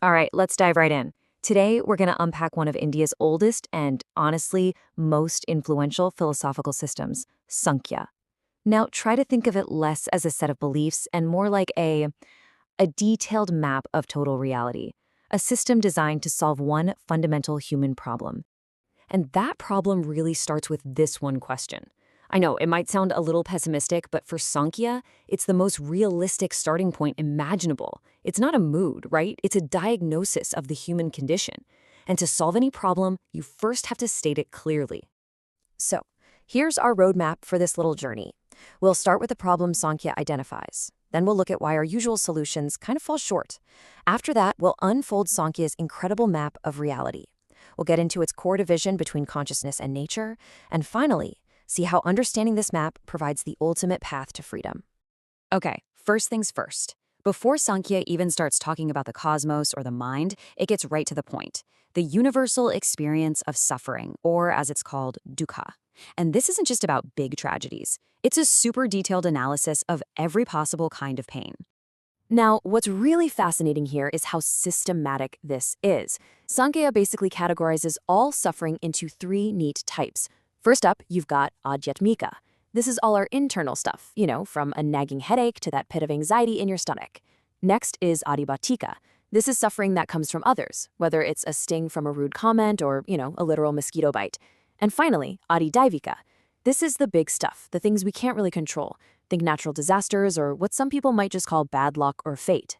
All right, let's dive right in. Today, we're going to unpack one of India's oldest and, honestly, most influential philosophical systems, Sankhya. Now, try to think of it less as a set of beliefs and more like a detailed map of total reality, a system designed to solve one fundamental human problem. And that problem really starts with this one question. I know it might sound a little pessimistic, but for Sankhya, it's the most realistic starting point imaginable. It's not a mood, right? It's a diagnosis of the human condition. And to solve any problem, you first have to state it clearly. So, here's our roadmap for this little journey. We'll start with the problem Sankhya identifies. Then we'll look at why our usual solutions kind of fall short. After that, we'll unfold Sankhya's incredible map of reality. We'll get into its core division between consciousness and nature. And finally, see how understanding this map provides the ultimate path to freedom. Okay, first things first. Before Sankhya even starts talking about the cosmos or the mind, it gets right to the point. The universal experience of suffering, or as it's called, dukkha. And this isn't just about big tragedies. It's a super detailed analysis of every possible kind of pain. Now, what's really fascinating here is how systematic this is. Sankhya basically categorizes all suffering into three neat types. First up, you've got adhyatmika. This is all our internal stuff, from a nagging headache to that pit of anxiety in your stomach. Next is adibhatika. This is suffering that comes from others, whether it's a sting from a rude comment or, a literal mosquito bite. And finally, adidaivika. This is the big stuff, the things we can't really control. Think natural disasters or what some people might just call bad luck or fate.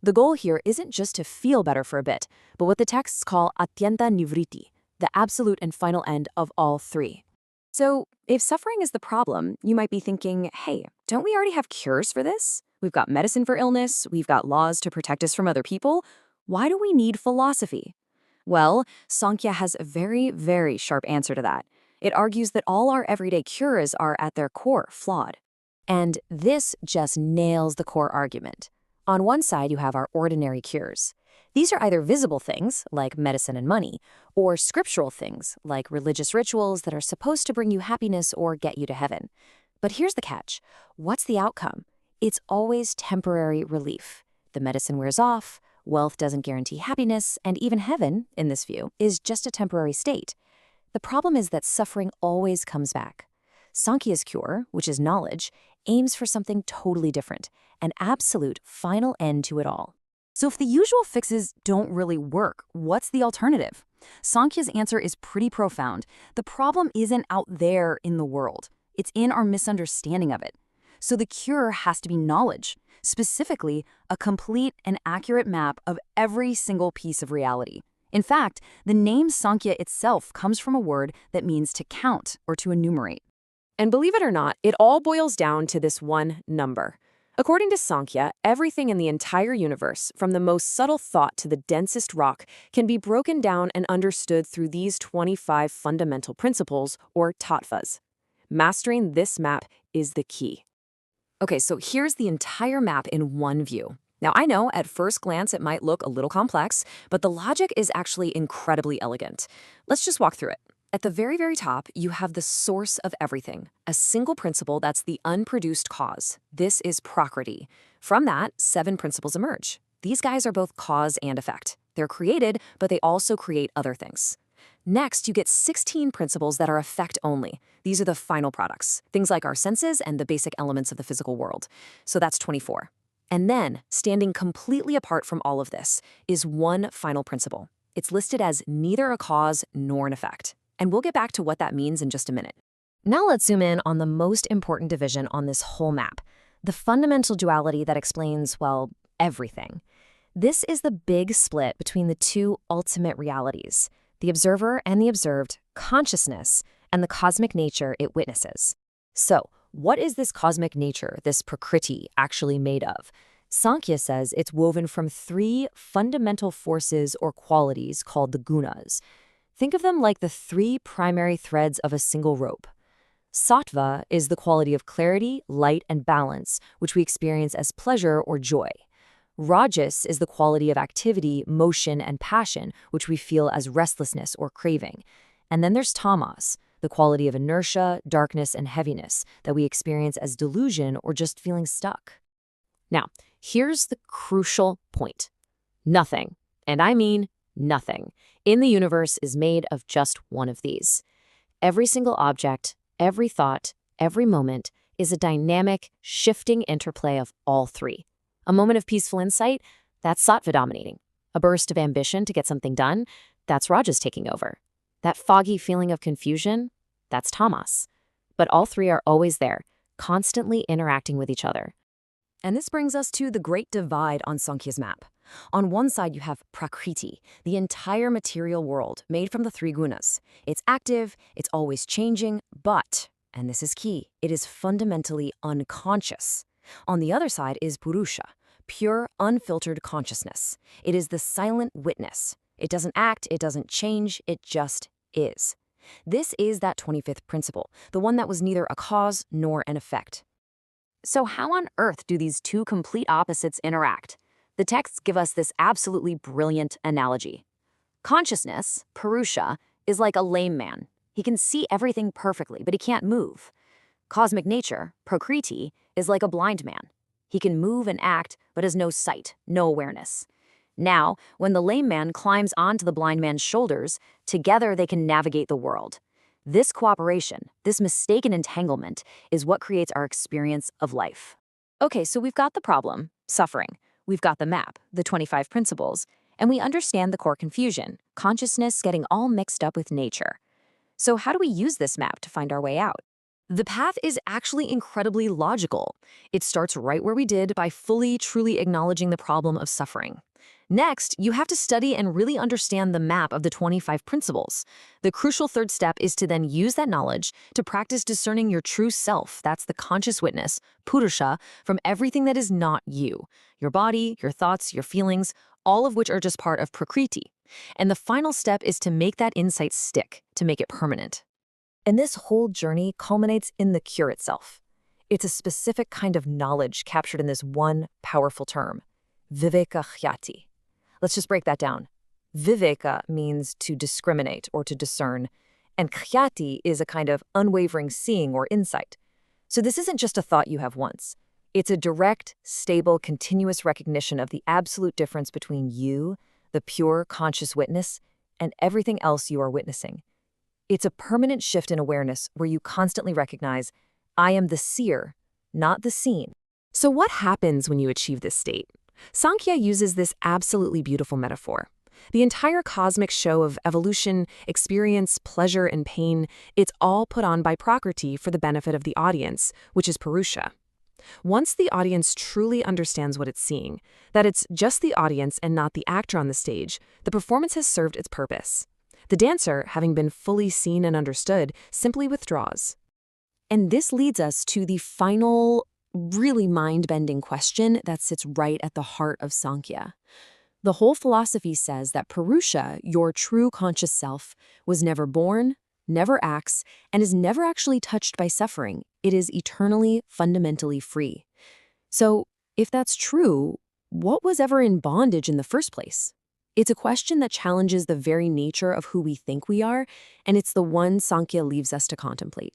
The goal here isn't just to feel better for a bit, but what the texts call atyanta nivriti, the absolute and final end of all three. So, if suffering is the problem, you might be thinking, hey, don't we already have cures for this? We've got medicine for illness, we've got laws to protect us from other people. Why do we need philosophy? Well, Sankhya has a very, very sharp answer to that. It argues that all our everyday cures are at their core flawed. And this just nails the core argument. On one side, you have our ordinary cures. These are either visible things, like medicine and money, or scriptural things, like religious rituals that are supposed to bring you happiness or get you to heaven. But here's the catch. What's the outcome? It's always temporary relief. The medicine wears off, wealth doesn't guarantee happiness, and even heaven, in this view, is just a temporary state. The problem is that suffering always comes back. Sankhya's cure, which is knowledge, aims for something totally different, an absolute final end to it all. So if the usual fixes don't really work, what's the alternative? Sankhya's answer is pretty profound. The problem isn't out there in the world. It's in our misunderstanding of it. So the cure has to be knowledge, specifically a complete and accurate map of every single piece of reality. In fact, the name Sankhya itself comes from a word that means to count or to enumerate. And believe it or not, it all boils down to this one number. According to Sankhya, everything in the entire universe, from the most subtle thought to the densest rock, can be broken down and understood through these 25 fundamental principles, or tattvas. Mastering this map is the key. Okay, so here's the entire map in one view. Now, I know at first glance it might look a little complex, but the logic is actually incredibly elegant. Let's just walk through it. At the very, very top, you have the source of everything, a single principle that's the unproduced cause. This is Prakriti. From that, 7 principles emerge. These guys are both cause and effect. They're created, but they also create other things. Next, you get 16 principles that are effect only. These are the final products, things like our senses and the basic elements of the physical world. So that's 24. And then, standing completely apart from all of this, is one final principle. It's listed as neither a cause nor an effect. And we'll get back to what that means in just a minute. Now let's zoom in on the most important division on this whole map, the fundamental duality that explains, well, everything. This is the big split between the two ultimate realities, the observer and the observed, consciousness, and the cosmic nature it witnesses. So, what is this cosmic nature, this prakriti, actually made of? Sankhya says it's woven from 3 fundamental forces or qualities called the gunas. Think of them like the 3 primary threads of a single rope. Sattva is the quality of clarity, light, and balance, which we experience as pleasure or joy. Rajas is the quality of activity, motion, and passion, which we feel as restlessness or craving. And then there's tamas, the quality of inertia, darkness, and heaviness that we experience as delusion or just feeling stuck. Now, here's the crucial point. Nothing, And I mean nothing in the universe is made of just one of these. Every single object, every thought, every moment is a dynamic, shifting interplay of all three. A moment of peaceful insight, that's sattva dominating. A burst of ambition to get something done, that's Rajas taking over. That foggy feeling of confusion, that's tamas. But all three are always there, constantly interacting with each other. And this brings us to the great divide on Sankhya's map. On one side, you have Prakriti, the entire material world made from the three gunas. It's active, it's always changing, but, and this is key, it is fundamentally unconscious. On the other side is Purusha, pure, unfiltered consciousness. It is the silent witness. It doesn't act, it doesn't change, it just is. This is that 25th principle, the one that was neither a cause nor an effect. So how on earth do these two complete opposites interact? The texts give us this absolutely brilliant analogy. Consciousness, Purusha, is like a lame man. He can see everything perfectly, but he can't move. Cosmic nature, Prakriti, is like a blind man. He can move and act, but has no sight, no awareness. Now, when the lame man climbs onto the blind man's shoulders, together they can navigate the world. This cooperation, this mistaken entanglement, is what creates our experience of life. Okay, so we've got the problem, suffering. We've got the map, the 25 principles, and we understand the core confusion, consciousness getting all mixed up with nature. So how do we use this map to find our way out? The path is actually incredibly logical. It starts right where we did by fully, truly acknowledging the problem of suffering. Next, you have to study and really understand the map of the 25 principles. The crucial third step is to then use that knowledge to practice discerning your true self, that's the conscious witness, Purusha, from everything that is not you. Your body, your thoughts, your feelings, all of which are just part of Prakriti. And the final step is to make that insight stick, to make it permanent. And this whole journey culminates in the cure itself. It's a specific kind of knowledge captured in this one powerful term, viveka khyati. Let's just break that down. Viveka means to discriminate or to discern, and khyati is a kind of unwavering seeing or insight. So this isn't just a thought you have once. It's a direct, stable, continuous recognition of the absolute difference between you, the pure, conscious witness, and everything else you are witnessing. It's a permanent shift in awareness where you constantly recognize, I am the seer, not the seen. So what happens when you achieve this state? Sankhya uses this absolutely beautiful metaphor. The entire cosmic show of evolution, experience, pleasure, and pain, it's all put on by Prakriti for the benefit of the audience, which is Purusha. Once the audience truly understands what it's seeing, that it's just the audience and not the actor on the stage, the performance has served its purpose. The dancer, having been fully seen and understood, simply withdraws. And this leads us to the final, really mind-bending question that sits right at the heart of Sankhya. The whole philosophy says that Purusha, your true conscious self, was never born, never acts, and is never actually touched by suffering. It is eternally, fundamentally free. So, if that's true, what was ever in bondage in the first place? It's a question that challenges the very nature of who we think we are, and it's the one Sankhya leaves us to contemplate.